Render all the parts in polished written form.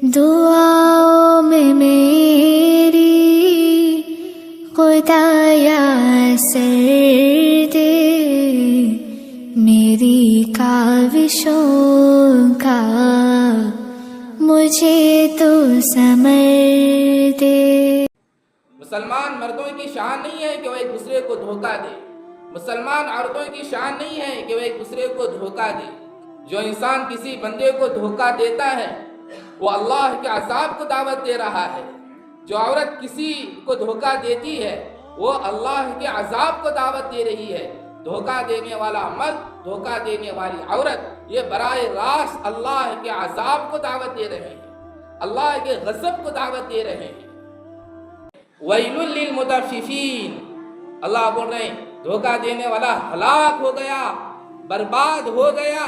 دعاؤں میں میری خدایا اثر دے، میری کاوشوں کا مجھے تو ثمر دے۔ مسلمان مردوں کی شان نہیں ہے کہ وہ ایک دوسرے کو دھوکہ دے، مسلمان عورتوں کی شان نہیں ہے کہ وہ ایک دوسرے کو دھوکہ دے۔ جو انسان کسی بندے کو دھوکہ دیتا ہے وہ اللہ کے عذاب کو دعوت دے رہا ہے، جو عورت کسی کو دھوکہ دیتی ہے وہ اللہ کے عذاب کو دعوت دے رہی ہے۔ دھوکہ دینے والا مرد، دھوکہ دینے والی عورت یہ براہ راست اللہ کے عذاب کو دعوت دے رہے ہیں، اللہ کے غضب کو دعوت دے رہے ہیں۔ وَيْلٌ لِّلْمُطَفِّفِينَ، اللہ بول رہے ہیں دھوکہ دینے والا ہلاک ہو گیا، برباد ہو گیا۔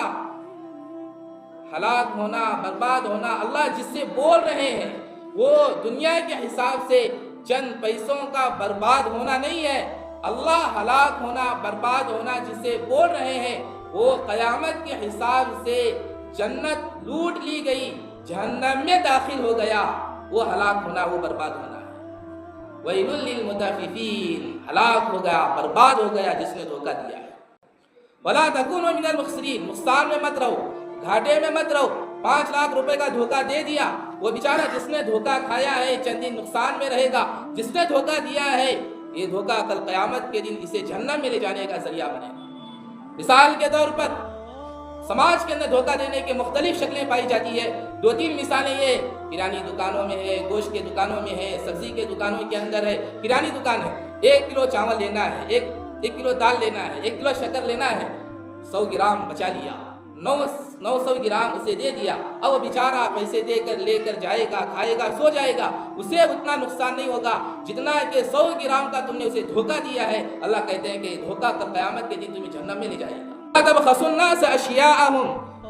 ہلاک ہونا، برباد ہونا، اللہ جس سے بول رہے ہیں وہ دنیا کے حساب سے چند پیسوں کا برباد ہونا نہیں ہے۔ اللہ ہلاک ہونا، برباد ہونا جس سے بول رہے ہیں وہ قیامت کے حساب سے جنت لوٹ لی گئی، جہنم میں داخل ہو گیا، وہ ہلاک ہونا، وہ برباد ہونا ہے۔ وَيْلٌ لِّلْمُطَفِّفِينَ، ہلاک ہو گیا، برباد ہو گیا جس نے دھوکہ دیا ہے۔ وَلَا تَكُونُوا مِنَ الْمُخْسِرِينَ، نقصان میں مت رہو، گھاٹے میں مت رہو۔ 5 لاکھ روپے کا دھوکہ دے دیا، وہ بیچارہ جس نے دھوکہ کھایا ہے چند دن نقصان میں رہے گا، جس نے دھوکہ دیا ہے یہ دھوکہ کل قیامت کے دن اسے جہنم میں لے جانے کا ذریعہ بنے گا۔ مثال کے طور پر سماج کے اندر دھوکہ دینے کے مختلف شکلیں پائی جاتی ہے۔ 2-3 مثالیں یہ کرانی دکانوں میں ہے، گوشت کے دکانوں میں ہے، سبزی کے دکانوں کے اندر ہے۔ کرانی دکان ہے، 1 کلو چاول لینا ہے، 1 کلو دال لینا ہے، 1 کلو شکر لینا ہے، 100 گرام بچا لیا، 900 گرام اسے دے دیا۔ اب وہ بیچارہ پیسے دے کر لے کر جائے گا، کھائے گا، سو جائے گا، اسے اتنا نقصان نہیں ہوگا جتنا کہ 100 گرام کا تم نے اسے دھوکہ دیا ہے۔ اللہ کہتے ہیں کہ یہ دھوکہ کل قیامت کے دن تمہیں جہنم میں لے جائے گا۔ تَبْخَسُوا النَّاسَ أَشْيَاءَهُمْ،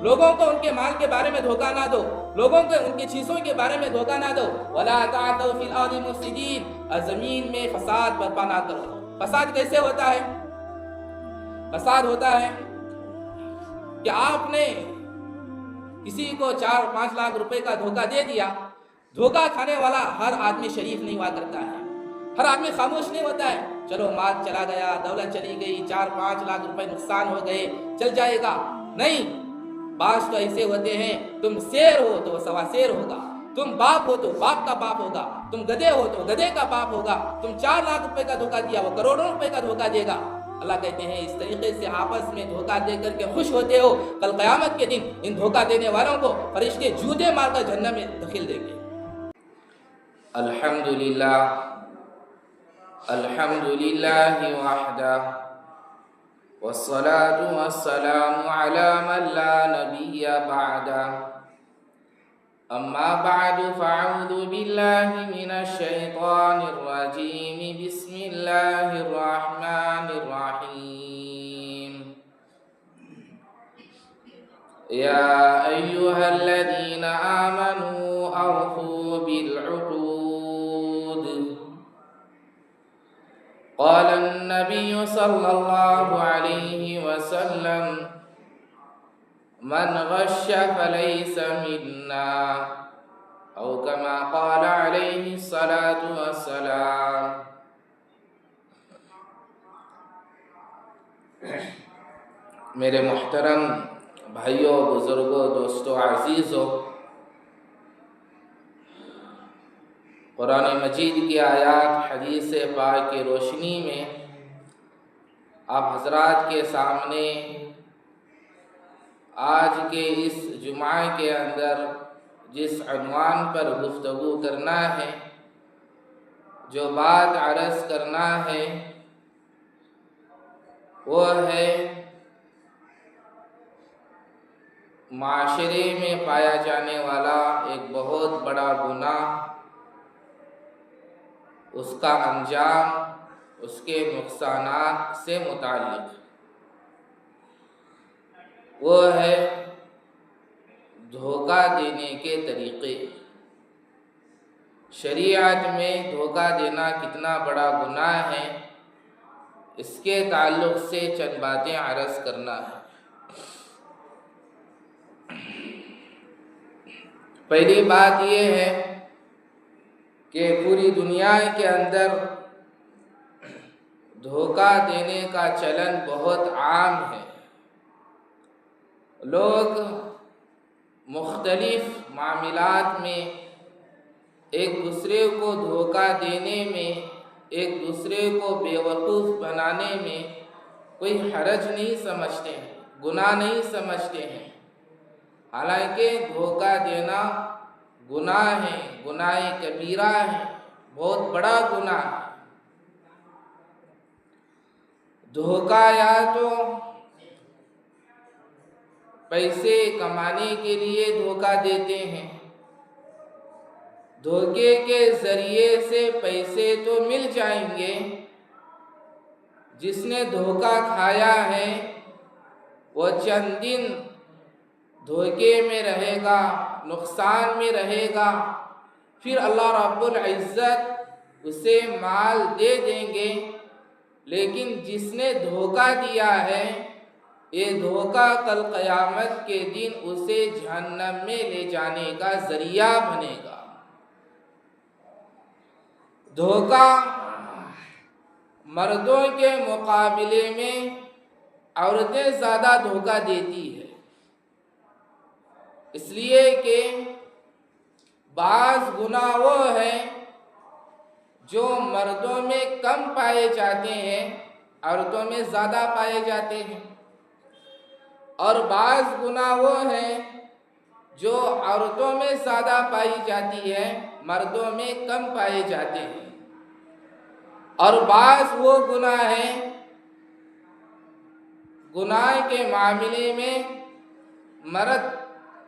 لوگوں کو ان کے مال کے بارے میں دھوکہ نہ دو، لوگوں کو ان کی چیزوں کے بارے میں دھوکہ نہ دو۔ وَلَا تَعْثَوْا فِي الْأَرْضِ مُفْسِدِينَ، اور زمین میں فساد برپا نہ کرو۔ فساد کیسے ہوتا ہے؟ فساد ہوتا ہے کہ آپ نے کسی کو 4-5 لاکھ روپے کا دھوکہ دے دیا۔ دھوکہ کھانے والا ہر آدمی شریف نہیں ہوا کرتا ہے، ہر آدمی خاموش نہیں ہوتا ہے۔ چلو مال چلا گیا، دولت چلی گئی، 4-5 لاکھ روپے نقصان ہو گئے، چل جائے گا، نہیں۔ بعض تو ایسے ہوتے ہیں تم شیر ہو تو وہ سوا شیر ہوگا، تم باپ ہو تو باپ کا باپ ہوگا، تم گدھے ہو تو گدھے کا باپ ہوگا۔ تم 4 لاکھ روپے کا دھوکہ دیا، وہ کروڑوں روپے کا دھوکہ دے گا۔ اللہ کہتے ہیں اس طریقے سے آپس میں دھوکہ دے کر کے خوش ہوتے ہو، کل قیامت کے دن ان دھوکہ دینے والوں کو فرشتے جوتے مار کر جہنم میں داخل دیں گے۔ الحمدللہ، الحمدللہ وحدہ، والصلاة والسلام علی من لا نبی بعدہ، اما بعد فاعوذ باللہ من الشیطان الرجیم، بسم اللہ الرحمن الرحیم۔ یا ایہا الذین آمنوا اوفوا بالعقود، قال النبی صلی اللہ علیہ وسلم من غش فلیس منا، او کما قال علیہ الصلاة والسلام۔ میرے محترم بھائیوں، بزرگوں، دوستوں، عزیزوں، قرآن مجید کی آیات، حدیث پاک کی روشنی میں آپ حضرات کے سامنے آج کے اس جمعہ کے اندر جس عنوان پر گفتگو کرنا ہے، جو بات عرض کرنا ہے، وہ ہے معاشرے میں پایا جانے والا ایک بہت بڑا گناہ، اس کا انجام، اس کے نقصانات سے متعلق، وہ ہے دھوکہ دینے کے طریقے۔ شریعت میں دھوکہ دینا کتنا بڑا گناہ ہے، اس کے تعلق سے چند باتیں عرض کرنا ہے۔ پہلی بات یہ ہے کہ پوری دنیا کے اندر دھوکہ دینے کا چلن بہت عام ہے. لوگ مختلف معاملات میں ایک دوسرے کو دھوکہ دینے میں، ایک دوسرے کو بیوقوف بنانے میں کوئی حرج نہیں سمجھتے ہیں، گناہ نہیں سمجھتے ہیں. حالانکہ دھوکہ دینا گناہ ہے، گناہ کبیرہ ہے، بہت بڑا گناہ ہے. دھوکہ یا تو پیسے کمانے کے لیے دھوکہ دیتے ہیں، دھوکے کے ذریعے سے پیسے تو مل جائیں گے. جس نے دھوکہ کھایا ہے وہ چند دن دھوکے میں رہے گا، نقصان میں رہے گا، پھر اللہ رب العزت اسے مال دے دیں گے. لیکن جس نے دھوکہ دیا ہے یہ دھوکہ کل قیامت کے دن اسے جہنم میں لے جانے کا ذریعہ بنے گا. دھوکہ مردوں کے مقابلے میں عورتیں زیادہ دھوکہ دیتی ہے، اس لیے کہ بعض گناہ وہ ہیں جو مردوں میں کم پائے جاتے ہیں، عورتوں میں زیادہ پائے جاتے ہیں، اور بعض گناہ وہ ہیں جو عورتوں میں زیادہ پائی جاتی ہے، مردوں میں کم پائے جاتے ہیں. اور بعض وہ گناہ ہیں، گناہ کے معاملے میں مرد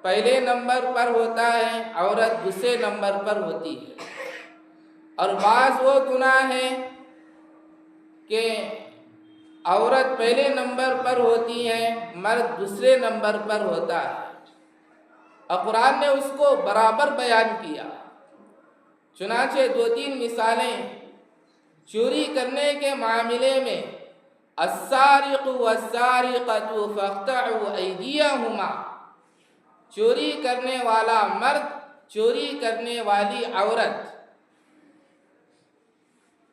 پہلے نمبر پر ہوتا ہے، عورت دوسرے نمبر پر ہوتی ہے. اور بعض وہ گناہ ہیں کہ عورت پہلے نمبر پر ہوتی ہے، مرد دوسرے نمبر پر ہوتا ہے. اور قرآن نے اس کو برابر بیان کیا. چنانچہ 2-3 مثالیں چوری کرنے کے معاملے میں، السارق والسارقۃ فاقطعوا ایدیہما، چوری کرنے والا مرد، چوری کرنے والی عورت.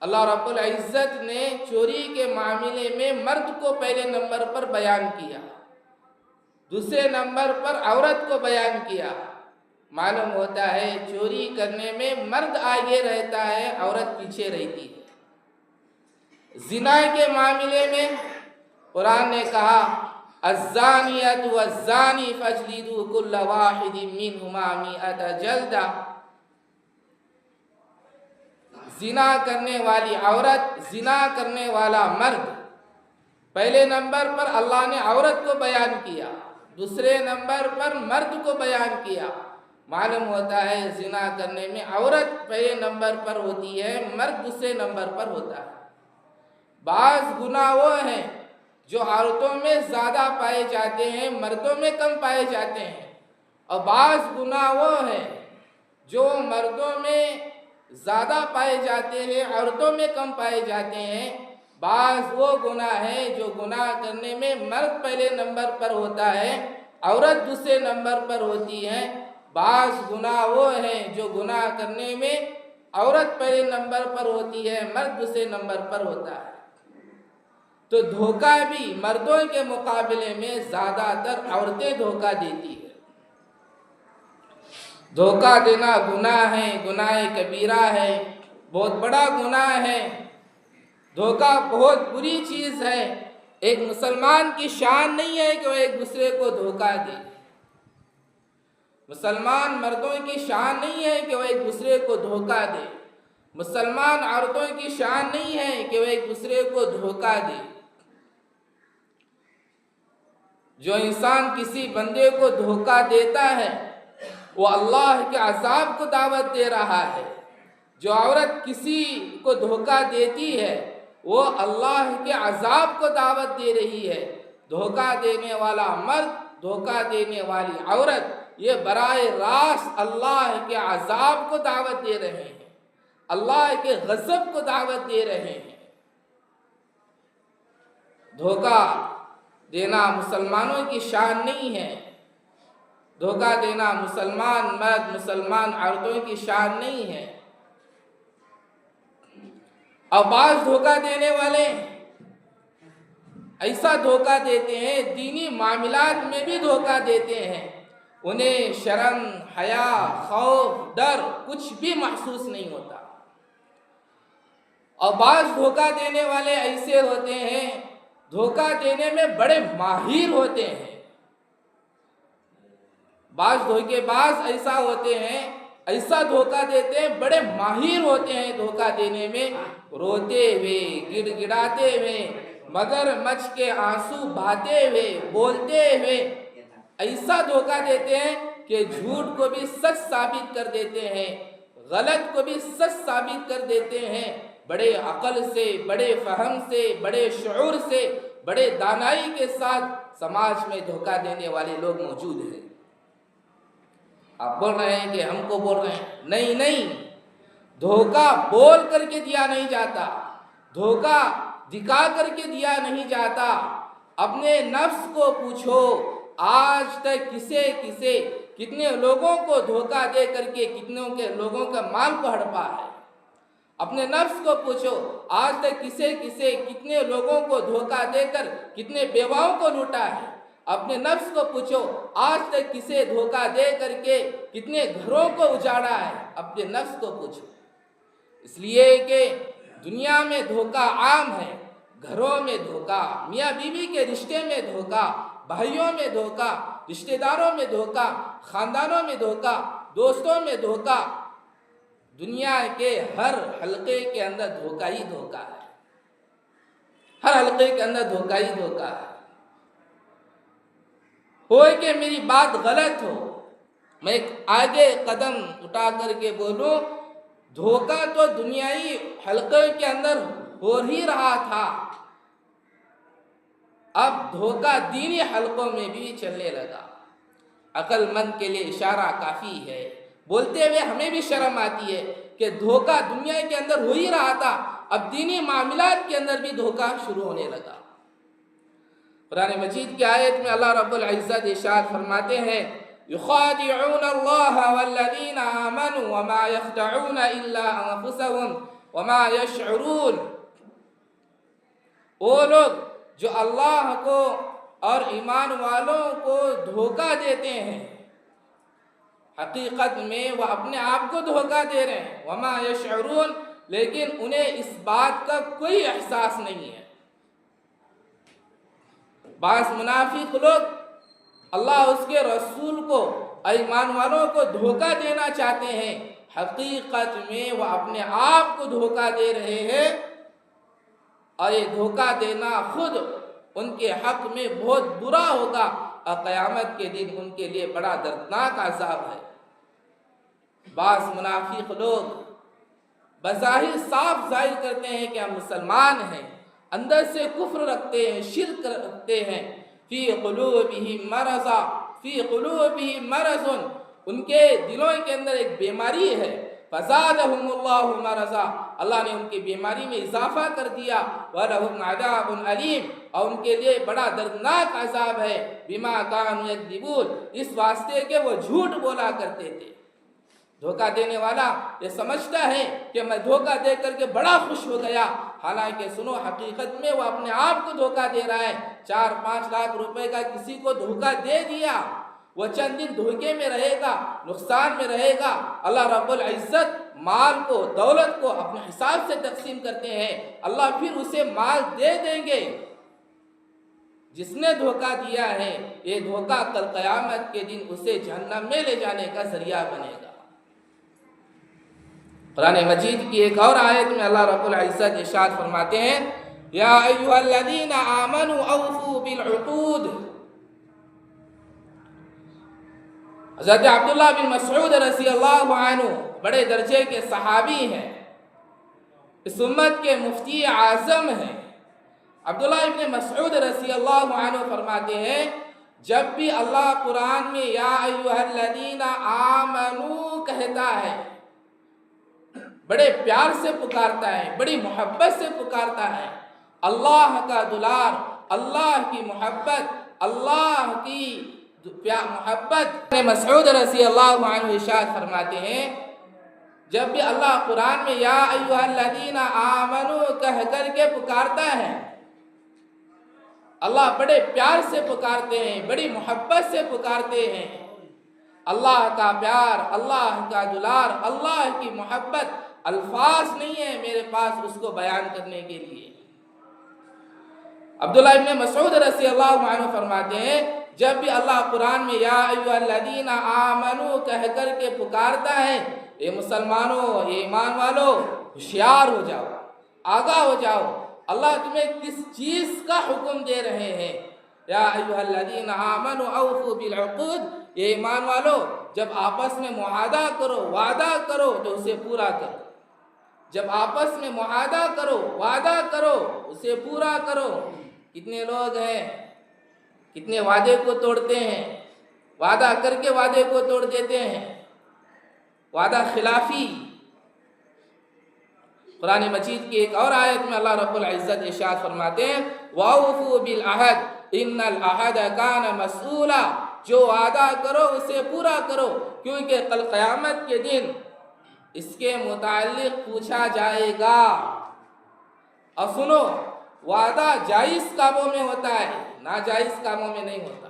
اللہ رب العزت نے چوری کے معاملے میں مرد کو پہلے نمبر پر بیان کیا، دوسرے نمبر پر عورت کو بیان کیا. معلوم ہوتا ہے چوری کرنے میں مرد آگے رہتا ہے، عورت پیچھے رہتی ہے. زنا کے معاملے میں قرآن نے کہا الزانیۃ والزانی فاجلدوا کل واحد منہما 100 جلدہ. زنا کرنے والی عورت، زنا کرنے والا مرد. پہلے نمبر پر اللہ نے عورت کو بیان کیا، دوسرے نمبر پر مرد کو بیان کیا. معلوم ہوتا ہے زنا کرنے میں عورت پہلے نمبر پر ہوتی ہے، مرد دوسرے نمبر پر ہوتا ہے. بعض گناہ وہ ہیں جو عورتوں میں زیادہ پائے جاتے ہیں، مردوں میں کم پائے جاتے ہیں. اور بعض گناہ وہ ہیں جو مردوں میں زیادہ پائے جاتے ہیں، عورتوں میں کم پائے جاتے ہیں. بعض وہ گناہ ہیں جو گناہ کرنے میں مرد پہلے نمبر پر ہوتا ہے، عورت دوسرے نمبر پر ہوتی ہے. بعض گناہ وہ ہیں جو گناہ کرنے میں عورت پہلے نمبر پر ہوتی ہے، مرد دوسرے نمبر پر ہوتا ہے. تو دھوکہ بھی مردوں کے مقابلے میں زیادہ تر عورتیں دھوکہ دیتی ہے. دھوکہ دینا گناہ ہے، گناہ کبیرہ ہے، بہت بڑا گناہ ہے. دھوکہ بہت بری چیز ہے. ایک مسلمان کی شان نہیں ہے کہ وہ ایک دوسرے کو دھوکہ دے. مسلمان مردوں کی شان نہیں ہے کہ وہ ایک دوسرے کو دھوکہ دے. مسلمان عورتوں کی شان نہیں ہے کہ وہ ایک دوسرے کو دھوکہ دے. جو انسان کسی بندے کو دھوکہ دیتا ہے وہ اللہ کے عذاب کو دعوت دے رہا ہے. جو عورت کسی کو دھوکہ دیتی ہے وہ اللہ کے عذاب کو دعوت دے رہی ہے. دھوکہ دینے والا مرد، دھوکہ دینے والی عورت، یہ براہ راست اللہ کے عذاب کو دعوت دے رہے ہیں، اللہ کے غضب کو دعوت دے رہے ہیں. دھوکہ دینا مسلمانوں کی شان نہیں ہے. دھوکہ دینا مسلمان مرد مسلمان عورتوں کی شان نہیں ہے۔ اور بعض دھوکہ دینے والے ایسا دھوکہ دیتے ہیں، دینی معاملات میں بھی دھوکہ دیتے ہیں، انہیں شرم حیا خوف ڈر کچھ بھی محسوس نہیں ہوتا۔ اور بعض دھوکہ دینے والے ایسے ہوتے ہیں، دھوکہ دینے میں بڑے ماہر ہوتے ہیں۔ بعض دھوکے باز ایسا ہوتے ہیں، ایسا دھوکہ دیتے ہیں، بڑے ماہر ہوتے ہیں دھوکہ دینے میں، روتے ہوئے گڑ گڑاتے ہوئے مگر مچھ کے آنسو بہاتے ہوئے بولتے ہوئے ایسا دھوکہ دیتے ہیں کہ جھوٹ کو بھی سچ ثابت کر دیتے ہیں، غلط کو بھی سچ ثابت کر دیتے ہیں۔ بڑے عقل سے، بڑے فہم سے، بڑے شعور سے، بڑے دانائی کے ساتھ سماج میں دھوکہ دینے والے لوگ موجود ہیں۔ آپ بول رہے ہیں کہ ہم کو بول رہے ہیں، نہیں، دھوکہ بول کر کے دیا نہیں جاتا، دھوکہ دکھا کر کے دیا نہیں جاتا۔ اپنے نفس کو پوچھو، آج تک کتنے لوگوں کو دھوکہ دے کر کے کتنوں کے لوگوں کا مال کو ہڑپا ہے۔ اپنے نفس کو پوچھو، آج تک کتنے لوگوں کو دھوکہ دے کر کتنے بیواؤں کو لوٹا ہے۔ اپنے نفس کو پوچھو، آج تک کسے دھوکہ دے کر کے کتنے گھروں کو اجاڑا ہے۔ اپنے نفس کو پوچھو، اس لیے کہ دنیا میں دھوکہ عام ہے، گھروں میں دھوکہ، میاں بیوی کے رشتے میں دھوکہ، بھائیوں میں دھوکہ، رشتہ داروں میں دھوکہ، خاندانوں میں دھوکہ، دوستوں میں دھوکہ، دنیا کے ہر حلقے کے اندر دھوکہ ہی دھوکہ ہے، ہر حلقے کے اندر دھوکہ ہی دھوکہ ہے۔ ہوئے کہ میری بات غلط ہو، میں ایک آگے قدم اٹھا کر کے بولوں، دھوکہ تو دنیائی حلقے کے اندر ہو ہی رہا تھا، اب دھوکہ دینی حلقوں میں بھی چلنے لگا۔ عقل مند کے لیے اشارہ کافی ہے، بولتے ہوئے ہمیں بھی شرم آتی ہے کہ دھوکہ دنیا کے اندر ہو ہی رہا تھا، اب دینی معاملات کے اندر بھی دھوکہ شروع ہونے لگا۔ قرآن مجید کی آیت میں اللہ رب العزت ارشاد فرماتے ہیں، یخادعون اللہ والذین آمنوا وما یخدعون الا انفسهم وما یشعرون۔ وہ لوگ جو اللہ کو اور ایمان والوں کو دھوکہ دیتے ہیں، حقیقت میں وہ اپنے آپ کو دھوکہ دے رہے ہیں، وما یشعرون، لیکن انہیں اس بات کا کوئی احساس نہیں ہے۔ بعض منافق لوگ اللہ اس کے رسول کو ایمان والوں کو دھوکہ دینا چاہتے ہیں، حقیقت میں وہ اپنے آپ کو دھوکہ دے رہے ہیں، اور یہ دھوکہ دینا خود ان کے حق میں بہت برا ہوگا، اور قیامت کے دن ان کے لیے بڑا دردناک عذاب ہے۔ بعض منافق لوگ بظاہر صاف ظاہر کرتے ہیں کہ ہم مسلمان ہیں، اندر سے کفر رکھتے ہیں، شرک رکھتے ہیں، فی قلوبہم مرض، ان کے دلوں کے اندر ایک بیماری ہے، فزادہم اللہ مرضا، اللہ نے ان کی بیماری میں اضافہ کر دیا، وَلَهُمْ عَذَابٌ عَلِيمٌ، اور ان کے لیے بڑا دردناک عذاب ہے، بِمَا كَانُوا يَكْذِبُونَ، اس واسطے کہ وہ جھوٹ بولا کرتے تھے۔ دھوکہ دینے والا یہ سمجھتا ہے کہ میں دھوکہ دے کر کے بڑا خوش ہو گیا، حالانکہ سنو حقیقت میں وہ اپنے آپ کو دھوکہ دے رہا ہے۔ 4-5 لاکھ روپے کا کسی کو دھوکہ دے دیا، وہ چند دن دھوکے میں رہے گا، نقصان میں رہے گا، اللہ رب العزت مال کو دولت کو اپنے حساب سے تقسیم کرتے ہیں، اللہ پھر اسے مال دے دیں گے۔ جس نے دھوکہ دیا ہے، یہ دھوکہ کل قیامت کے دن اسے جہنم میں لے جانے کا ذریعہ بنے گا۔ قرآن مجید کی ایک اور آیت میں اللہ رب العزت ارشاد فرماتے ہیں، یا ایھا الذین آمنوا اوفوا بالعقود۔ حضرت عبداللہ بن مسعود رضی اللہ عنہ بڑے درجے کے صحابی ہیں، اس امت کے مفتی اعظم ہیں۔ عبداللہ بن مسعود رضی اللہ عنہ فرماتے ہیں، جب بھی اللہ قرآن میں یا ایھا الذین آمنوا کہتا ہے، بڑے پیار سے پکارتا ہے، بڑی محبت سے پکارتا ہے، اللہ کا دلار، اللہ کی محبت، اللہ کی محبت مسعود رضی اللہ عنہ ارشاد فرماتے ہیں جب بھی اللہ قرآن میں یا ایھا الذین آمنوا کہہ کر کے پکارتا ہے، اللہ بڑے پیار سے پکارتے ہیں، بڑی محبت سے پکارتے ہیں۔ اللہ کا پیار، اللہ کا دلار، اللہ کی محبت الفاظ نہیں ہے میرے پاس اس کو بیان کرنے کے لیے۔ عبداللہ ابن مسعود رضی اللہ عنہ فرماتے ہیں جب بھی اللہ قرآن میں یا ایھا الذین آمنوا کہہ کر کے پکارتا ہے، اے مسلمانوں، اے ایمان والو، ہوشیار ہو جاؤ، آگاہ ہو جاؤ، اللہ تمہیں کس چیز کا حکم دے رہے ہیں۔ یا ایھا الذین آمنوا اوفوا بالعقود، اے ایمان والو جب آپس میں معاہدہ کرو، وعدہ کرو تو اسے پورا کرو۔ جب آپس میں معاہدہ کرو، وعدہ کرو، اسے پورا کرو۔ کتنے لوگ ہیں کتنے وعدے کو توڑتے ہیں، وعدہ کر کے وعدے کو توڑ دیتے ہیں، وعدہ خلافی۔ قرآن مجید کی ایک اور آیت میں اللہ رب العزت ارشاد فرماتے ہیں وَأَوْفُوا بِالْعَهْدِ إِنَّ الْعَهْدَ كَانَ مَسْئُولًا، جو وعدہ کرو اسے پورا کرو کیونکہ کل قیامت کے دن اس کے متعلق پوچھا جائے گا۔ اور سنو، وعدہ جائز کاموں میں ہوتا ہے، ناجائز کاموں میں نہیں ہوتا۔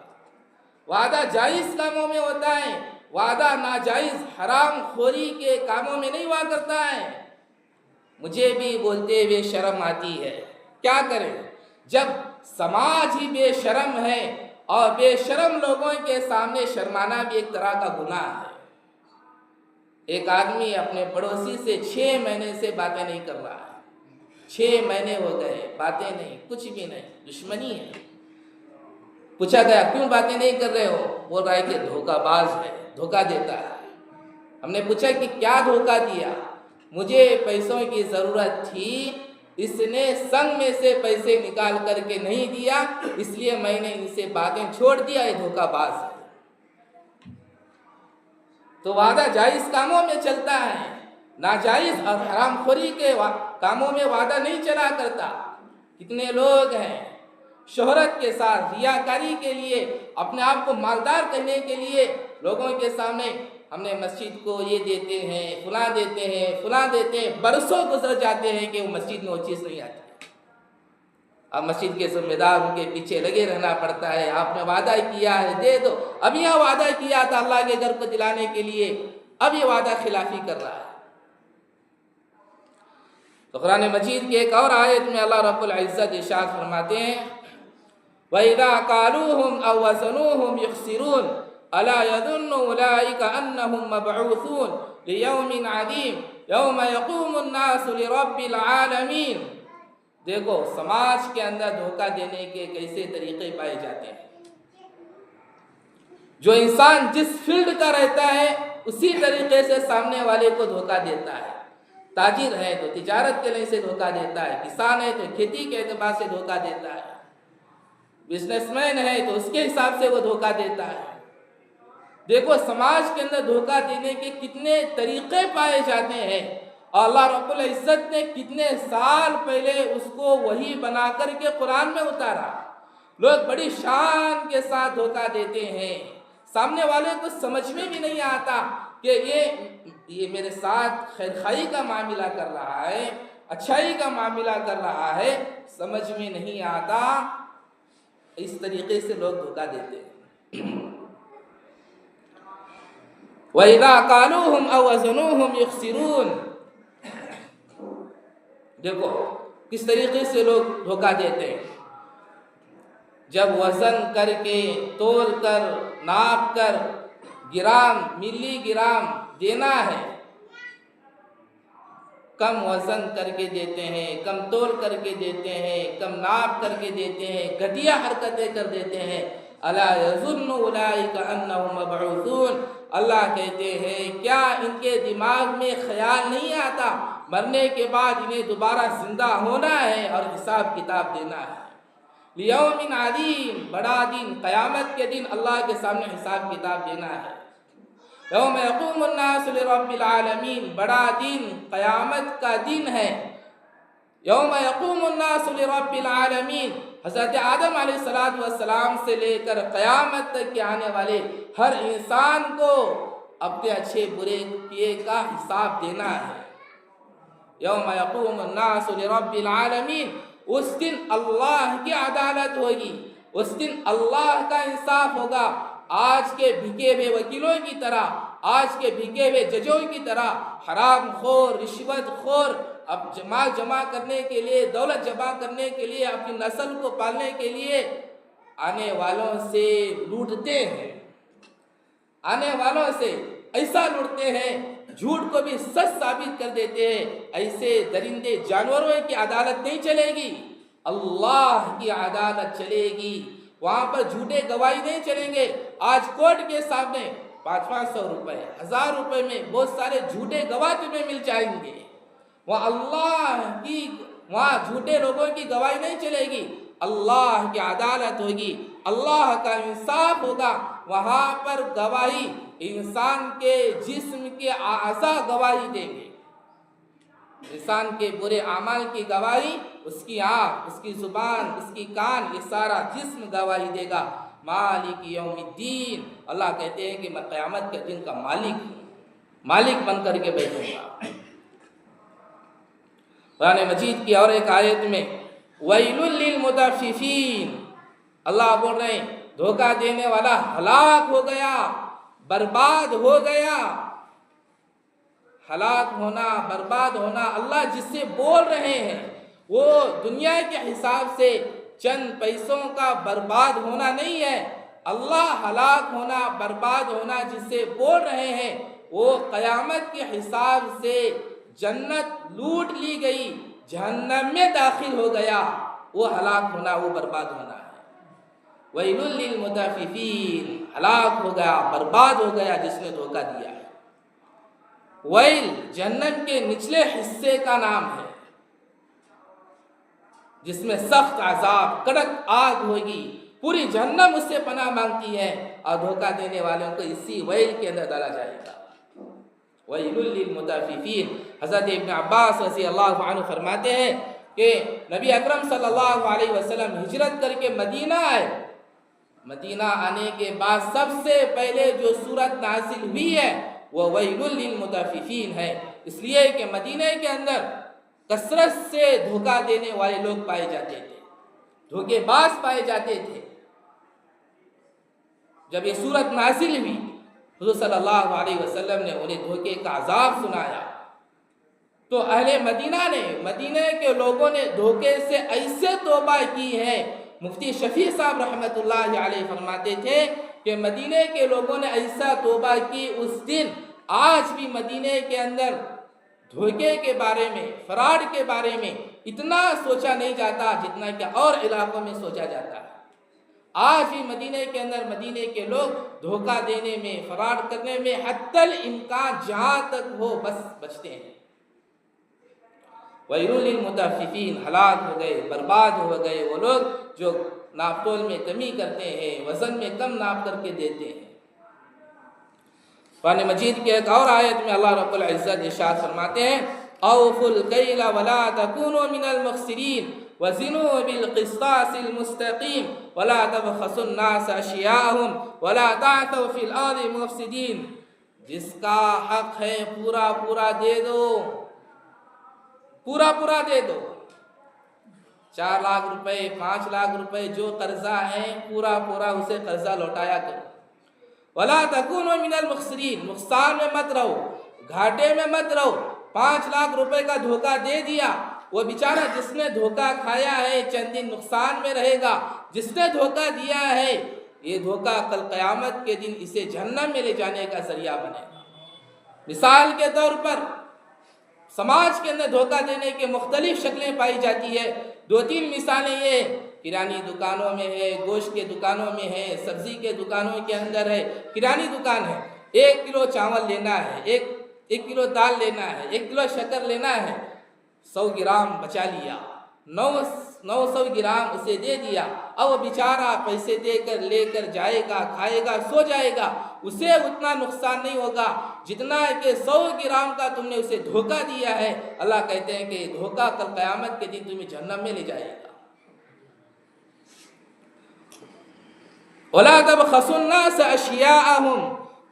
وعدہ جائز کاموں میں ہوتا ہے، وعدہ ناجائز حرام خوری کے کاموں میں نہیں ہوا کرتا ہے۔ مجھے بھی بولتے ہوئے شرم آتی ہے، کیا کریں جب سماج ہی بے شرم ہے، اور بے شرم لوگوں کے سامنے شرمانا بھی ایک طرح کا گناہ ہے۔ ایک آدمی اپنے پڑوسی سے 6 مہینے سے باتیں نہیں کر رہا ہے، 6 مہینے ہو گئے، باتیں نہیں، کچھ بھی نہیں، دشمنی ہے۔ پوچھا گیا کیوں باتیں نہیں کر رہے ہو؟ بول رہا ہے کہ دھوکہ باز ہے، دھوکہ دیتا ہے۔ ہم نے پوچھا کہ کیا دھوکہ دیا؟ مجھے پیسوں کی ضرورت تھی، اس نے سنگ میں سے پیسے نکال کر کے نہیں دیا، اس لیے میں نے ان سے باتیں چھوڑ دیا، یہ دھوکہ باز ہے۔ تو وعدہ جائز کاموں میں چلتا ہے، ناجائز اور حرام خوری کے کاموں میں وعدہ نہیں چلا کرتا۔ کتنے لوگ ہیں شہرت کے ساتھ ریاکاری کے لیے، اپنے آپ کو مالدار کرنے کے لیے لوگوں کے سامنے ہم نے مسجد کو یہ دیتے ہیں، فلاں دیتے ہیں، فلاں دیتے ہیں، برسوں گزر جاتے ہیں کہ وہ مسجد میں وہ چیز نہیں آتی۔ اب مسجد کے ذمہ دار ان کے پیچھے لگے رہنا پڑتا ہے، آپ نے وعدہ کیا ہے دے دو، اب یہاں وعدہ کیا تھا اللہ کے گھر کو دلانے کے لیے، اب یہ وعدہ خلافی کر رہا ہے۔ تو قرآن مجید کی ایک اور آیت میں اللہ رب العزت ارشاد فرماتے ہیں وَإِذَا قَالُوهُمْ أَوْ وَزَنُوهُمْ يُخْسِرُونَ أَلَا يَظُنُّ أُولَٰئِكَ أَنَّهُمْ مَبْعُوثُونَ لِيَوْمٍ عَظِيمٍ يَوْمَ يَقُومُ النَّاسُ لِرَبِّ الْعَالَمِينَ۔ دیکھو سماج کے اندر دھوکہ دینے کے کیسے طریقے پائے جاتے ہیں۔ جو انسان جس فیلڈ کا رہتا ہے اسی طریقے سے سامنے والے کو دھوکہ دیتا ہے۔ تاجر ہے تو تجارت کے لیے سے دھوکہ دیتا ہے، کسان ہے تو کھیتی کے اعتبار سے دھوکہ دیتا ہے، بزنس مین ہے تو اس کے حساب سے وہ دھوکہ دیتا ہے۔ دیکھو سماج کے اندر دھوکہ دینے کے کتنے طریقے پائے جاتے ہیں، اور اللہ رب العزت نے کتنے سال پہلے اس کو وحی بنا کر کے قرآن میں اتارا۔ لوگ بڑی شان کے ساتھ دھوکہ دیتے ہیں، سامنے والے کو سمجھ میں بھی نہیں آتا کہ یہ میرے ساتھ خیرخواہی کا معاملہ کر رہا ہے، اچھائی کا معاملہ کر رہا ہے، سمجھ میں نہیں آتا۔ اس طریقے سے لوگ دھوکہ دیتے ہیں۔ وَإِذَا قَالُوهُمْ أَوْ وَزَنُوهُمْ يُخْسِرُونَ، دیکھو کس طریقے سے لوگ دھوکہ دیتے ہیں۔ جب وزن کر کے، تول کر، ناپ کر، گرام ملی گرام دینا ہے، کم وزن کر کے دیتے ہیں، کم تول کر کے دیتے ہیں، کم ناپ کر کے دیتے ہیں، گھٹیا حرکتیں کر دیتے ہیں۔ الا یظن اولئک انہم مبعوثون، اللہ کہتے ہیں کیا ان کے دماغ میں خیال نہیں آتا مرنے کے بعد انہیں دوبارہ زندہ ہونا ہے اور حساب کتاب دینا ہے۔ لیوم عظیم، بڑا دن، قیامت کے دن اللہ کے سامنے حساب کتاب دینا ہے۔ یوم یقوم الناس لرب العالمین، بڑا دن قیامت کا دن ہے۔ یوم یقوم الناس لرب العالمین، حضرت آدم علیہ السلام سے لے کر قیامت تک کے آنے والے ہر انسان کو اپنے اچھے برے کیے کا حساب دینا ہے۔ یوم یقوم الناس لرب العالمین، اس دن اللہ کی عدالت ہوگی، اس دن اللہ کا انصاف ہوگا۔ آج کے بھیگے ہوئے وکیلوں کی طرح، آج کے بھیگے ہوئے ججوں کی طرح حرام خور، رشوت خور اب جمع کرنے کے لیے، دولت جمع کرنے کے لیے، اپنی نسل کو پالنے کے لیے آنے والوں سے لوٹتے ہیں، آنے والوں سے ایسا لوٹتے ہیں، جھوٹ کو بھی سچ ثابت کر دیتے ہیں۔ ایسے درندے جانوروں کی عدالت نہیں چلے گی، اللہ کی عدالت چلے گی۔ وہاں پر جھوٹے گواہی نہیں چلیں گے۔ آج کورٹ کے سامنے 500 روپے، 1000 روپے میں بہت سارے جھوٹے گواہ تمہیں مل جائیں گے۔ وہاں اللہ کی، وہاں جھوٹے لوگوں کی گواہی نہیں چلے گی، اللہ کی عدالت ہوگی، اللہ کا انصاف ہوگا۔ وہاں پر گواہی انسان کے جسم کے اعضاء گواہی دیں گے، انسان کے برے اعمال کی گواہی اس کی آنکھ، اس کی زبان، اس کی کان، یہ سارا جسم گواہی دے گا۔ مالک یوم الدین، اللہ کہتے ہیں کہ میں قیامت کے دن کا مالک ہوں، مالک بن کر کے بیٹھوں گا۔ قرآن مجید کی اور ایک آیت میں وَيْلٌ لِّلْمُطَفِّفِينَ، اللہ بول رہے ہیں دھوکہ دینے والا ہلاک ہو گیا، برباد ہو گیا۔ ہلاک ہونا، برباد ہونا، اللہ جس سے بول رہے ہیں وہ دنیا کے حساب سے چند پیسوں کا برباد ہونا نہیں ہے۔ اللہ ہلاک ہونا، برباد ہونا جس سے بول رہے ہیں وہ قیامت کے حساب سے جنت لوٹ لی گئی، جہنم میں داخل ہو گیا، وہ ہلاک ہونا، وہ برباد ہونا ہے۔ وَيْلٌ لِّلْمُطَفِّفِينَ، ہلاک ہو گیا، برباد ہو گیا جس نے دھوکہ دیا ہے۔ ویل جہنم کے نچلے حصے کا نام ہے، جس میں سخت عذاب، کڑک آگ ہوگی، پوری جہنم اس سے پناہ مانگتی ہے، اور دھوکہ دینے والوں کو اسی ویل کے اندر ڈالا جائے گا۔ وَيْلٌ لِّلْمُطَفِّفِينَ، حضرت ابن عباس رضی اللہ عنہ فرماتے ہیں کہ نبی اکرم صلی اللہ علیہ وسلم ہجرت کر کے مدینہ آئے، مدینہ آنے کے بعد سب سے پہلے جو سورت نازل ہوئی ہے وہ وَيْلٌ لِّلْمُطَفِّفِينَ ہے، اس لیے کہ مدینہ کے اندر کثرت سے دھوکہ دینے والے لوگ پائے جاتے تھے، دھوکے باز پائے جاتے تھے۔ جب یہ سورت نازل ہوئی حضور صلی اللہ علیہ وسلم نے انہیں دھوکے کا عذاب سنایا، تو اہل مدینہ نے، مدینہ کے لوگوں نے دھوکے سے ایسے توبہ کی ہے۔ مفتی شفیع صاحب رحمۃ اللہ علیہ فرماتے تھے کہ مدینہ کے لوگوں نے ایسا توبہ کی، اس دن آج بھی مدینہ کے اندر دھوکے کے بارے میں، فراڈ کے بارے میں اتنا سوچا نہیں جاتا جتنا کہ اور علاقوں میں سوچا جاتا ہے۔ آج بھی مدینہ کے اندر مدینہ کے لوگ دھوکہ دینے میں، فراڈ کرنے میں حتی الامکان جہاں تک ہو بس بچتے ہیں۔ وَيْلٌ لِّلْمُطَفِّفِينَ، ہلاک ہو گئے، برباد ہو گئے وہ لوگ جو ناپ تول میں کمی کرتے ہیں، وزن میں کم ناپ کر کے دیتے ہیں۔ قرآن مجید کی ایک اور آیت میں اللہ رب العزت ارشاد فرماتے ہیں أَوْفُوا الْكَيْلَ وَلَا تَكُونُوا مِنَ الْمُخْسِرِينَ وَزِنُوا بِالْقِسْطَاسِ الْمُسْتَقِيمِ وَلَا تَبْخَسُوا النَّاسَ أَشْيَاءَهُمْ وَلَا تَعْثَوْا فِي الْأَرْضِ مُفْسِدِينَ، جس کا حق ہے پورا پورا دے دو، پورا پورا دے دو۔ 4 لاکھ روپے، 5 لاکھ روپے جو قرضہ ہے پورا پورا اسے قرضہ لوٹایا کرو۔ وَلَا تَكُونُوا مِنَ الْمُخْسِرِينَ، نقصان میں مت رہو، گھاٹے میں مت رہو۔ 5 لاکھ روپے کا دھوکہ دے دیا، وہ بیچارہ جس نے دھوکہ کھایا ہے چند دن نقصان میں رہے گا، جس نے دھوکہ دیا ہے یہ دھوکہ کل قیامت کے دن اسے جہنم میں لے جانے کا ذریعہ بنے گا۔ مثال کے طور پر سماج کے اندر دھوکہ دینے کے مختلف شکلیں پائی جاتی ہے۔ 2-3 مثالیں یہ کرانی دکانوں میں ہے، گوشت کے دکانوں میں ہے، سبزی کے دکانوں کے اندر ہے۔ کرانی دکان ہے، 1 کلو چاول لینا ہے، 1 کلو دال لینا ہے، 1 کلو شکر لینا ہے، 100 گرام بچا لیا، 900 گرام اسے دے دیا، اب وہ بیچارہ پیسے دے کر لے کر جائے گا، کھائے گا، سو جائے گا، اسے اتنا نقصان نہیں ہوگا جتنا کہ 100 گرام کا تم نے اسے دھوکہ دیا ہے۔ اللہ کہتے ہیں کہ دھوکہ کل قیامت کے دن تمہیں جہنم میں لے جائے گا۔ وَلَا تَبْخَسُوا النَّاسَ أَشْيَاءَهُمْ،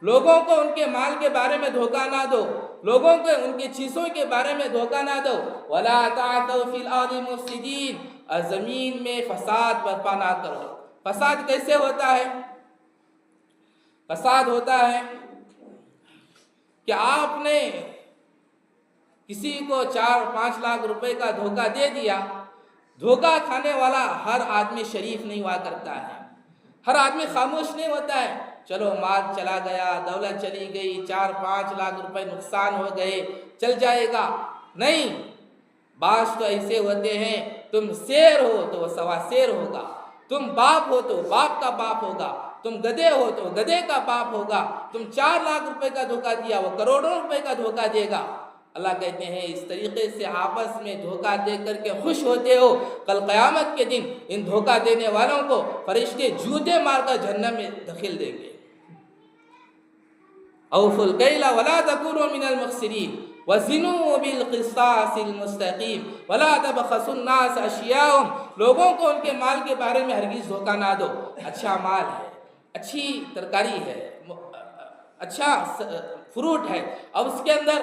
لوگوں کو ان کے مال کے بارے میں دھوکہ نہ دو، لوگوں کو ان کی چیزوں کے بارے میں دھوکہ نہ دو۔ وَلَا تَعْثَوْا فِي الْأَرْضِ مُفْسِدِينَ، اور زمین میں فساد برپا نہ کرو۔ فساد کیسے ہوتا ہے؟ فساد ہوتا ہے کہ آپ نے کسی کو 4-5 لاکھ روپے کا دھوکہ دے دیا۔ دھوکہ کھانے والا ہر آدمی شریف نہیں ہوا کرتا ہے، ہر آدمی خاموش نہیں ہوتا ہے۔ چلو مال چلا گیا، دولت چلی گئی، 4-5 لاکھ روپے نقصان ہو گئے، چل جائے گا، نہیں۔ بعض تو ایسے ہوتے ہیں، تم شیر ہو تو وہ سوا شیر ہوگا، تم باپ ہو تو باپ کا باپ ہوگا، تم گدھے ہو تو گدھے کا باپ ہوگا، تم 4 لاکھ روپے کا دھوکہ دیا، وہ کروڑوں روپے کا دھوکہ دے گا۔ اللہ کہتے ہیں اس طریقے سے آپس میں دھوکہ دے کر کے خوش ہوتے ہو، کل قیامت کے دن ان دھوکہ دینے والوں کو فرشتے جوتے مار کر جہنم میں دھکیل دیں گے۔ اوفوا الکیل ولا تکونوا من المخسرین وزنوا بالقسطاس المستقیم ولا تبخسوا الناس اشیاءهم، لوگوں کو ان کے مال کے بارے میں ہرگز دھوکہ نہ دو۔ اچھا مال ہے، اچھی ترکاری ہے، اچھا فروٹ ہے، اب اس کے اندر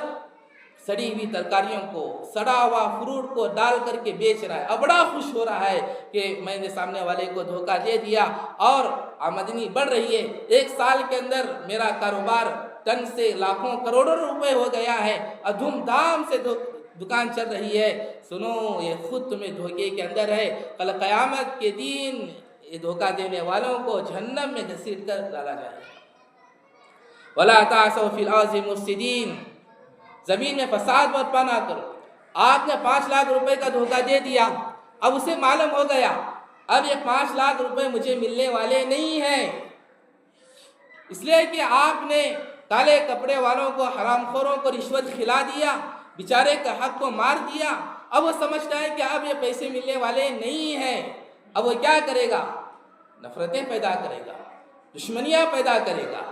سڑی ہوئی ترکاریوں کو، سڑا ہوا فروٹ کو ڈال کر کے بیچ رہا ہے، اب بڑا خوش ہو رہا ہے کہ میں نے سامنے والے کو دھوکہ دے دیا اور آمدنی بڑھ رہی ہے، 1 سال کے اندر میرا کاروبار ٹن سے لاکھوں کروڑوں روپے ہو گیا ہے اور دھوم دھام سے دکان چل رہی ہے۔ سنو یہ خود تمہیں دھوکے کے اندر ہے، کل قیامت کے دن یہ دھوکہ دینے والوں کو جہنم میں گھسیٹ کر ڈالا جائے گا۔ وَلَا تَعْثَوْا فِي الْأَرْضِ مُفْسِدِينَ، زمین میں فساد برپا نہ کرو۔ آپ نے 5 لاکھ روپے کا دھوکہ دے دیا، اب اسے معلوم ہو گیا اب یہ 5 لاکھ روپے مجھے ملنے والے نہیں ہیں، اس لیے کہ آپ نے کالے کپڑے والوں کو، حرام خوروں کو رشوت کھلا دیا، بیچارے کا حق کو مار دیا۔ اب وہ سمجھتا ہے کہ اب یہ پیسے ملنے والے نہیں ہیں، اب وہ کیا کرے گا؟ نفرتیں پیدا کرے گا، دشمنیاں پیدا کرے گا،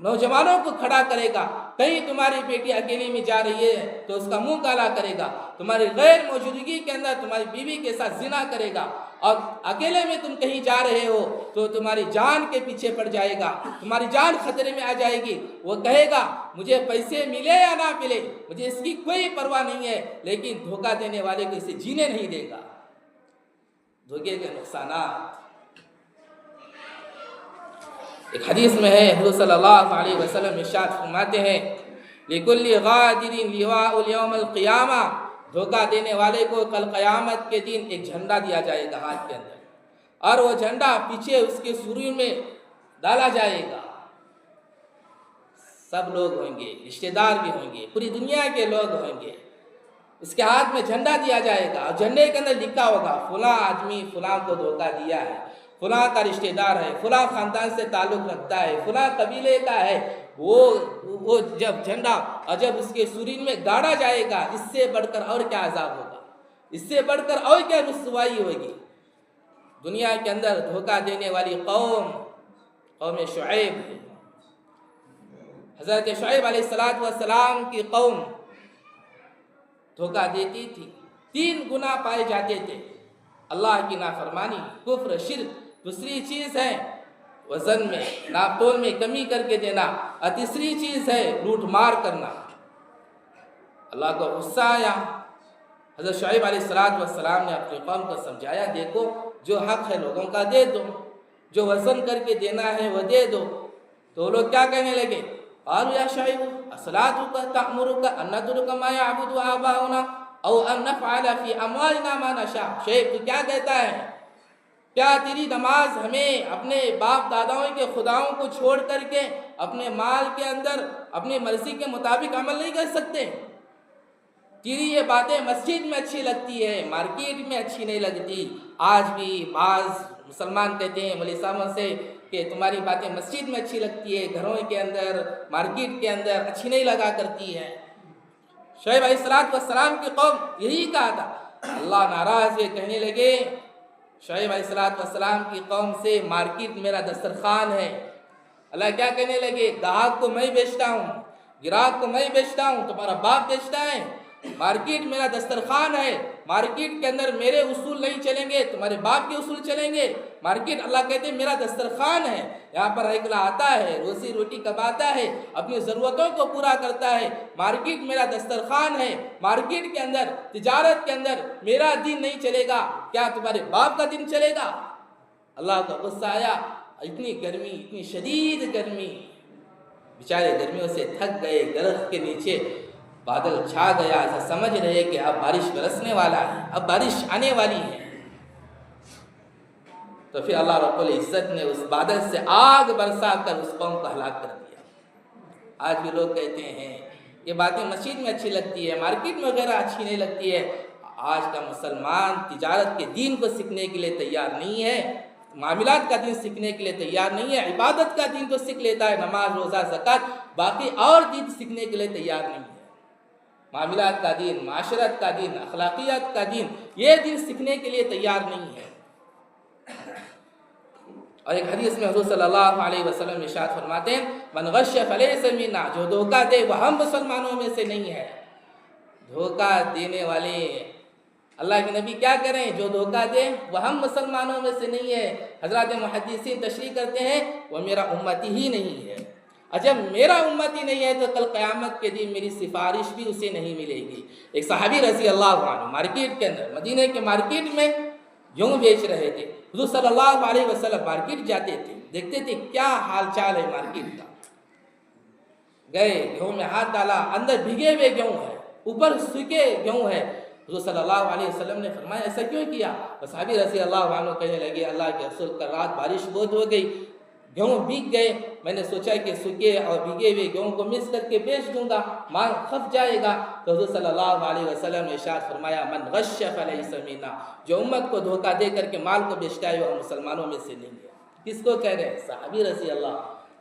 نوجوانوں کو کھڑا کرے گا۔ کہیں تمہاری بیٹی اکیلے میں جا رہی ہے تو اس کا منہ کالا کرے گا، تمہاری غیر موجودگی کے اندر تمہاری بیوی کے ساتھ زنا کرے گا، اور اکیلے میں تم کہیں جا رہے ہو تو تمہاری جان کے پیچھے پڑ جائے گا، تمہاری جان خطرے میں آ جائے گی۔ وہ کہے گا مجھے پیسے ملے یا نہ ملے مجھے اس کی کوئی پرواہ نہیں ہے، لیکن دھوکہ دینے والے کو اسے جینے نہیں دے گا۔ دھوکے کے نقصانات ایک حدیث میں ہے، حضور صلی اللہ علیہ وسلم ارشاد فرماتے ہیں لِكُلِّ غَادِرٍ لِوَاءٌ يَوْمَ الْقِيَامَةِ، دھوکہ دینے والے کو کل قیامت کے دن ایک جھنڈا دیا جائے گا ہاتھ کے اندر، اور وہ جھنڈا پیچھے اس کے سوری میں ڈالا جائے گا۔ سب لوگ ہوں گے، رشتہ دار بھی ہوں گے، پوری دنیا کے لوگ ہوں گے، اس کے ہاتھ میں جھنڈا دیا جائے گا اور جھنڈے کے اندر لکھا ہوگا فلاں آدمی فلاں کو دھوکہ دیا ہے، فلاں کا رشتہ دار ہے، فلاں خاندان سے تعلق رکھتا ہے، فلاں قبیلے کا ہے۔ وہ جب جھنڈا اور جب اس کے سورین میں گاڑا جائے گا، اس سے بڑھ کر اور کیا عذاب ہوگا، اس سے بڑھ کر اور کیا رسوائی ہوگی۔ دنیا کے اندر دھوکہ دینے والی قوم شعیب ہے۔ حضرت شعیب علیہ السلام کی قوم دھوکہ دیتی تھی، 3 گناہ پائے جاتے تھے، اللہ کی نافرمانی، کفر، شرک، دوسری چیز ہے وزن میں ناپ تول میں کمی کر کے دینا، اور تیسری چیز ہے لوٹ مار کرنا۔ اللہ کو غصہ آیا، حضرت شعیب علیہ السلام نے اپنی قوم کو سمجھایا دیکھو جو حق ہے لوگوں کا دے دو، جو وزن کر کے دینا ہے وہ دے دو۔ تو لوگ کیا کہنے لگے؟ قالوا یا شعیب اصلاتک تأمرک ان نترک ما یعبد آباؤنا او ان نفعل فی اموالنا ما نشاء۔ شعیب تو کیا کہتا ہے؟ کیا تیری نماز ہمیں اپنے باپ داداؤں کے خداؤں کو چھوڑ کر کے اپنے مال کے اندر اپنی مرضی کے مطابق عمل نہیں کر سکتے؟ تیری یہ باتیں مسجد میں اچھی لگتی ہے، مارکیٹ میں اچھی نہیں لگتی۔ آج بھی بعض مسلمان کہتے ہیں مولوی صاحبوں سے کہ تمہاری باتیں مسجد میں اچھی لگتی ہے، گھروں کے اندر مارکیٹ کے اندر اچھی نہیں لگا کرتی ہے۔ شعیب علیہ السلام کی قوم یہی کہا تھا۔ اللہ ناراض ہوئے، کہنے لگے شعیب علیہ السلام کی قوم سے مارکیٹ میرا دسترخوان ہے۔ اللہ کیا کہنے لگے؟ گاہک کو میں بیچتا ہوں، گراہک کو میں بیچتا ہوں، تمہارا باپ بیچتا ہے۔ مارکیٹ میرا دسترخوان ہے، مارکیٹ کے اندر میرے اصول نہیں چلیں گے، تمہارے باپ کے اصول چلیں گے۔ مارکیٹ اللہ کہتے ہیں میرا دسترخوان ہے، یہاں پر اکلا آتا ہے، روزی روٹی کماتا ہے، اپنی ضرورتوں کو پورا کرتا ہے۔ مارکیٹ میرا دسترخوان ہے، مارکیٹ کے اندر، تجارت کے اندر میرا دین نہیں چلے گا، کیا تمہارے باپ کا دین چلے گا؟ اللہ کا غصہ آیا، اتنی گرمی، اتنی شدید گرمی، بیچارے گرمیوں سے تھک گئے، درخت کے نیچے بادل چھا گیا، ایسا سمجھ رہے کہ اب بارش برسنے والا ہے، اب بارش آنے والی ہے۔ تو پھر اللہ رب العزت نے اس بادل سے آگ برسا کر اس قوم کو ہلاک کر دیا۔ آج بھی لوگ کہتے ہیں یہ باتیں مسجد میں اچھی لگتی ہے، مارکیٹ میں وغیرہ اچھی نہیں لگتی ہے۔ آج کا مسلمان تجارت کے دین کو سیکھنے کے لیے تیار نہیں ہے، معاملات کا دین سیکھنے کے لیے تیار نہیں ہے، عبادت کا دین تو سیکھ لیتا ہے، نماز روزہ زکوٰۃ، باقی اور دین سیکھنے کے لیے تیار نہیں ہے۔ معاملات کا دین، معاشرت کا دین، اخلاقیات کا دین، یہ دین سیکھنے کے لیے تیار نہیں ہے۔ اور ایک حدیث میں حضور صلی اللہ علیہ وسلم ارشاد فرماتے ہیں من غش فلیس منا، جو دھوکہ دے وہ ہم مسلمانوں میں سے نہیں ہے۔ دھوکہ دینے والے اللہ کے نبی کیا کریں؟ جو دھوکہ دے وہ ہم مسلمانوں میں سے نہیں ہے۔ حضرات محدثین تشریح کرتے ہیں وہ میرا امتی ہی نہیں ہے۔ جب میرا امتی نہیں ہے تو کل قیامت کے دن میری سفارش بھی اسے نہیں ملے گی۔ ایک صحابی رضی اللہ عنہ مارکیٹ کے اندر، مدینہ کے مارکیٹ میں گیہوں بیچ رہے تھے۔ حضور صلی اللہ علیہ وسلم مارکیٹ جاتے تھے، دیکھتے تھے کیا حال چال ہے مارکیٹ کا۔ گئے، گیہوں میں ہاتھ ڈالا، اندر بھیگے ہوئے گیہوں ہے، اوپر سوکھے گیہوں ہے۔ حضور صلی اللہ علیہ وسلم نے فرمایا ایسا کیوں کیا؟ صحابی رضی اللہ عنہ کہنے لگے اللہ کے رسول کا رات بارش بہت ہو گئی، گیہوں بھیگ گئے، میں نے سوچا کہ سوکھے اور بھیگے ہوئے گیہوں کو مکس کر کے بیچ دوں گا، مال کھپ جائے گا۔ تو حضور صلی اللہ علیہ وسلم نے ارشاد فرمایا من غش فلیس منا، جو امت کو دھوکہ دے کر کے مال کو بیچتا ہے وہ مسلمانوں میں سے نہیں ہے۔ کس کو کہہ رہے ہیں؟ صحابی رضی اللہ،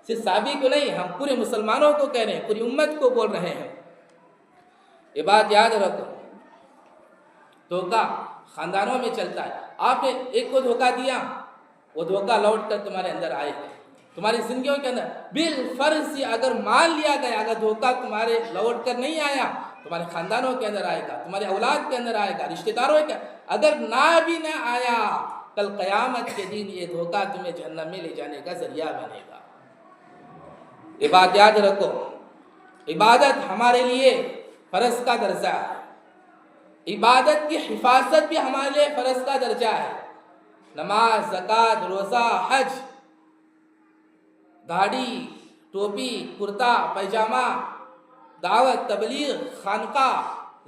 صرف صحابی کو نہیں، ہم پورے مسلمانوں کو کہہ رہے ہیں، پوری امت کو بول رہے ہیں۔ یہ بات یاد رکھو، دھوکہ خاندانوں میں چلتا ہے۔ آپ نے ایک کو دھوکہ دیا، وہ دھوکہ لوٹ کر تمہارے اندر آئے گا، تمہاری زندگیوں کے اندر بالفرض اگر مان لیا گیا، اگر دھوکہ تمہارے لوٹ کر نہیں آیا، تمہارے خاندانوں کے اندر آئے گا، تمہارے اولاد کے اندر آئے گا، رشتہ داروں کے اگر نہ آیا، کل قیامت کے دن یہ دھوکہ تمہیں جہنم میں لے جانے کا ذریعہ بنے گا۔ یہ بات یاد رکھو، عبادت ہمارے لیے فرض کا درجہ ہے، عبادت کی حفاظت بھی ہمارے لیے فرض کا درجہ ہے۔ نماز، زکوٰۃ، روزہ، حج، داڑھی، ٹوپی، کرتا پیجامہ، دعوت، تبلیغ، خانقاہ،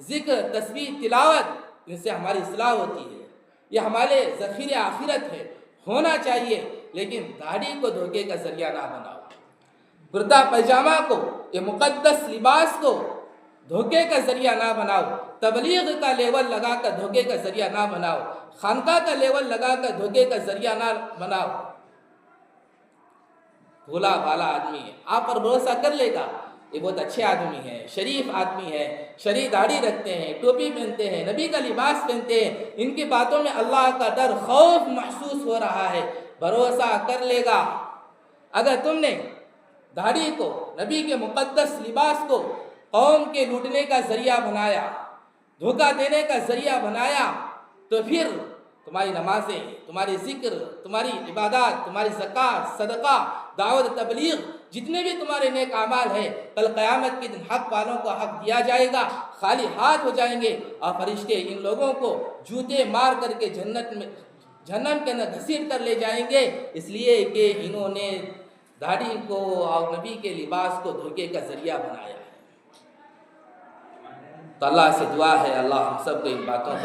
ذکر، تسبیح، تلاوت، ان سے ہماری اصلاح ہوتی ہے، یہ ہمارے ذخیرہ آخرت ہے، ہونا چاہیے۔ لیکن داڑھی کو دھوکے کا ذریعہ نہ بناؤ، کرتا پیجامہ کو، یہ مقدس لباس کو دھوکے کا ذریعہ نہ بناؤ، تبلیغ کا لیول لگا کر دھوکے کا ذریعہ نہ بناؤ، خانقاہ کا لیول لگا کر دھوکے کا ذریعہ نہ بناؤ۔ بھولا بھالا آدمی ہے، آپ پر بھروسہ کر لے گا، یہ بہت اچھے آدمی ہیں، شریف آدمی ہے، شریف داڑھی رکھتے ہیں، ٹوپی پہنتے ہیں، نبی کا لباس پہنتے ہیں، ان کی باتوں میں اللہ کا ڈر، خوف محسوس ہو رہا ہے، بھروسہ کر لے گا۔ اگر تم نے داڑھی کو، نبی کے مقدس لباس کو قوم کے لوٹنے کا ذریعہ بنایا، دھوکہ دینے کا ذریعہ بنایا، تو پھر تمہاری نمازیں، تمہاری ذکر، تمہاری عبادات، تمہاری زکوٰۃ، صدقہ، دعوت، تبلیغ، جتنے بھی تمہارے نیک اعمال ہیں، کل قیامت کے دن حق والوں کو حق دیا جائے گا، خالی ہاتھ ہو جائیں گے، اور فرشتے ان لوگوں کو جوتے مار کر کے جہنم کے اندر گھسیٹ کر لے جائیں گے، اس لیے کہ انہوں نے داڑھی کو اور نبی کے لباس کو دھوکے کا ذریعہ بنایا ہے۔ تو اللہ سے دعا ہے اللہ ہم سب کو ان باتوں